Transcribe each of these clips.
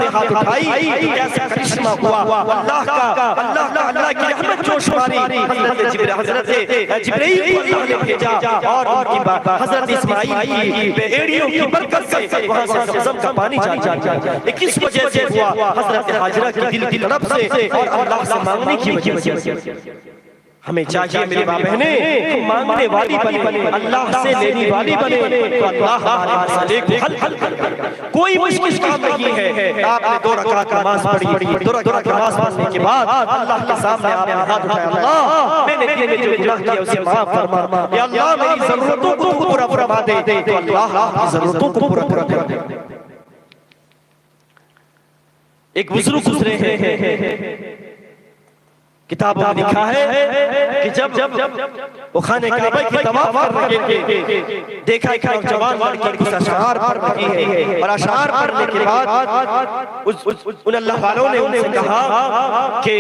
نے ہاتھ اٹھائی تو کیسا کرشمہ ہوا، اللہ کی رحمت جوش ماری، حضرت جبرائیل کو اللہ نے بھیجا اور ان کی حضرت اسماعیل کی بیڑیوں کی برکت سے وہاں سے زمزم کا پانی چاہتا ہے۔ کس وجہ سے ہوا؟ حضرت حاجرہ کی دل کی طرف سے اور اللہ سے مانگنے کی وجہ سے۔ ہمیں چاہیے میری ماں بہنیں ہم مانگنے والی بنے، اللہ سے لینے والی بنے، تو اللہ ہمارے مسئلے کو حل کر دے۔ کوئی مشکل کام نہیں ہے۔ آپ نے 2 رکعت نماز پڑھی، 2 رکعت نماز پڑھنے کے بعد اللہ کے سامنے آپ نے ہاتھ اٹھایا، اللہ میں نے دل میں جو گناہ کیا اسے معاف فرما، یا اللہ میری ضرورتوں کو پورا فرما دے، تو اللہ آپ کی ضرورتوں کو پورا کر دے۔ ایک بزرگ گزرے ہیں، کتابوں میں لکھا ہے کہ جب وہ خانہ کعبہ کی طواف کر رہے تھے، دیکھا ایک نوجوان لڑکی کچھ اشعار پڑھ رہی ہے، اور اشعار پڑھنے کے بعد ان اللہ والوں نے ان سے کہا کہ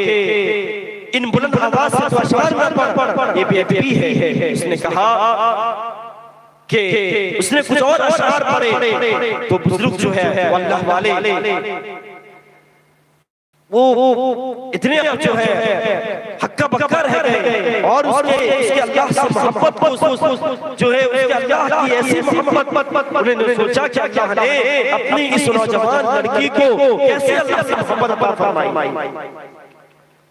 ان بلند آواز سے تو اشعار نہ پڑھ، یہ بے ادبی ہے۔ اس نے کہا کہ اس نے کچھ اور اشعار پڑھے، تو بزرگ جو ہے وہ اللہ والے وہ اتنے جو ہے حقہ بکر ہے، اور اس کے اللہ سے محبت کو جو ہے اس کے اللہ کی ایسی محبت، انہوں نے سوچا کہ اللہ نے اپنی اس نوجوان لڑکی کو کیسے اللہ سے محبت عطا فرمائی۔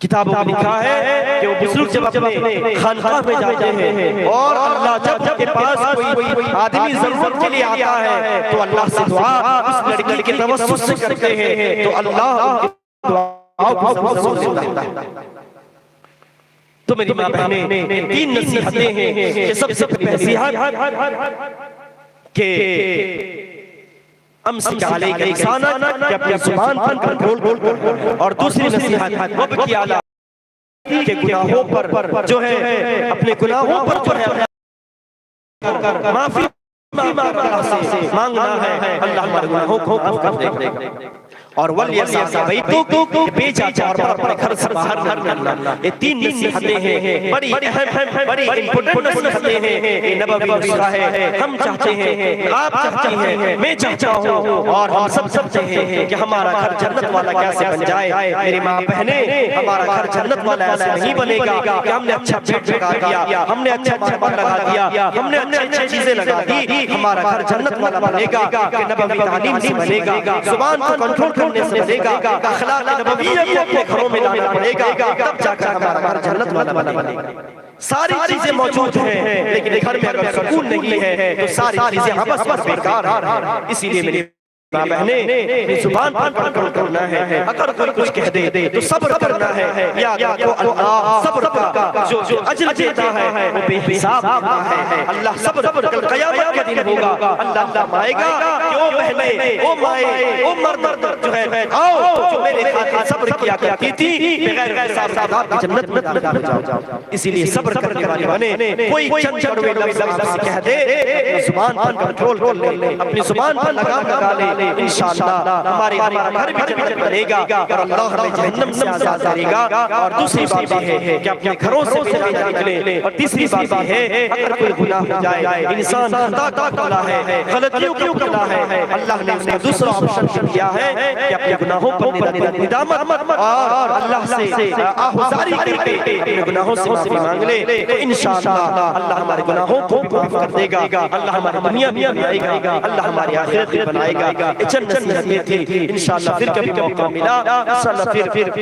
کتابوں میں لکھا ہے کہ وہ بزرگ جب اپنے خانقاہ میں جاتے ہیں اور اللہ جب ان کے پاس کوئی آدمی ضرورت کے لیے آتا ہے تو اللہ سے دعا اس لڑکی کے توسط سے کرتے ہیں، تو اللہ ان کے تو میری ماں بہنیں 3 نصیحتیں ہیں کہ سب سے پہلی نصیحت کہ امسک علیک لسانک کہ اپنی زبان پر کنٹرول کر، اور دوسری نصیحت وابکی علی کہ گناہوں پر جو ہے اپنے گناہوں پر جو ہے معافی مانگنا ہے، اللہ ہمارے گناہوں کو معاف کر دے گا۔ اور وَلْيَسْعَ بَيْتُكَ بے جا اور اپنے گھر سے باہر نہ نکلنا۔ یہ 3 نصیحتیں ہیں، بڑی اہم بڑی امپورٹنٹ نصیحتیں ہیں۔ یہ نبوی نصیحت ہے، ہم چاہتے ہیں، آپ چاہتے ہیں، میں چاہتا ہوں، اور ہم سب چاہتے ہیں کہ ہمارا گھر جنت والا کیسے بن جائے۔ میری ماں بہنیں ہمارا گھر جنت والا ایسے نہیں بنے گا کہ ہم نے اچھا بیڈ لگا دیا، ہم نے اچھا چادر لگا دیا، ہم نے اچھی چیزیں لگا دی۔ ہمارا گھر جنت والا بنے گا کہ نبوی تعلیم سے بنے گا، زبان کو کنٹرول کرنے سے بنے گا، اخلاق نبویہ کو اپنے گھروں میں لانا پڑے گا، تب جا کر ہمارا گھر جنت والا بنے گا۔ ساری چیزیں موجود ہیں لیکن گھر میں اگر سکون نہیں ہے تو ساری چیزیں عبث اور بیکار ہیں۔ اسی لیے میری ماں بہنیں زبان پر کنٹرول کرنا ہے، اگر کوئی کچھ کہہ دے تو صبر کرنا ہے، یا تو اللہ صبر کا جو اجر دیتا ہے وہ بے حساب ہے۔ اللہ صبر کل قیامت کے دن ہوگا، اللہ فرمائے گا کہ او بہنیں، او مائیں، او مرد جو ہے آؤ جو میرے خاطر صبر کیا کرتی تھی، بغیر حساب کتاب کی جنت میں داخل ہو جاؤ۔ اسی لیے صبر کرنے والے بنے، کوئی چند کڑوے لفظ سے کہہ دے اپنی زبان پر کنٹرول کر لے، اپنی زبان پر لگام لگا لے، انشاءاللہ ہمارے گھر بھی جنت بنے گا اور اللہ ہمیں جہنم سے آزاد کرے گا۔ اور دوسری بات یہ ہے کہ اپنے گھروں سے باہر نکلیں، اور تیسری بات یہ ہے اگر کوئی گناہ ہو جائے، انسان خطا کرتا ہے، غلطیوں کرتا ہے، اللہ نے اس کو دوسرا آپشن دیا ہے کہ اپنے گناہوں پر ندامت اور اللہ سے آہذاری کر کے اپنے گناہوں سے معافی مانگ لے، تو انشاءاللہ اللہ ہمارے گناہوں کو معاف کر دے گا، اللہ ہماری دنیا بھی بنائے گا، اللہ ہماری آخرت بھی بنائے گا۔ چند نصیحتیں تھی، انشاءاللہ پھر کبھی موقع ملا انشاءاللہ پھر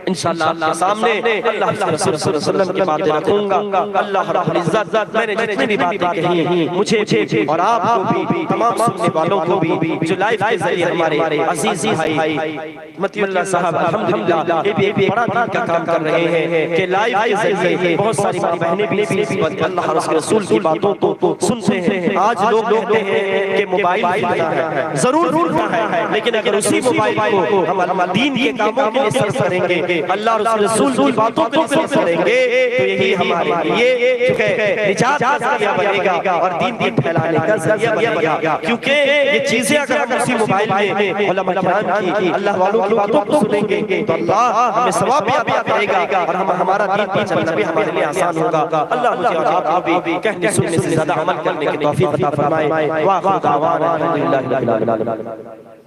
انشاءاللہ آپ کے سامنے اللہ کے رسول صلی اللہ علیہ وسلم کی باتیں رکھوں گا۔ اللہ رب العزت میں نے جتنی بھی باتیں کہی ہیں مجھے بھی اور آپ کو بھی، تمام سننے والوں کو بھی جو لائف کے ذریعے ہمارے عزیز بھائی متی اللہ صاحب الحمدللہ یہ بھی ایک بڑا دین کا کام کر رہے ہیں کہ لائف کے ذریعے بہت ساری بہنیں بھی اللہ رسول کی باتوں کو سنتے ہیں۔ آج لوگ کہتے ہیں کہ موبائل فتنہ ہے، ضرور ہے، لیکن اگر اسی موبائل کو ہم دین کے کاموں کے لیے صرف کریں گے، اللہ رسول کی باتوں کے لیے صرف کریں گے، تو یہی ہمارے لیے جو ہے نجات کا ذریعہ بنے گا اور دین پھیلانے کا ذریعہ بنے گا۔ کیونکہ یہ چیزیں اگر ہم اسی موبائل میں علماء کرام کی، اللہ والوں کی باتوں کو سنیں گے تو اللہ ہمیں ثواب بھی عطا کرے گا اور ہمارا دین پر چلنا بھی ہمارے لیے آسان ہوگا۔ اللہ مجھے اور آپ کو بھی کہنے سننے سے زیادہ عمل کرنے کی توفیق عطا فرمائے۔ وآخر دعوانا الحمدللہ رب العالمین۔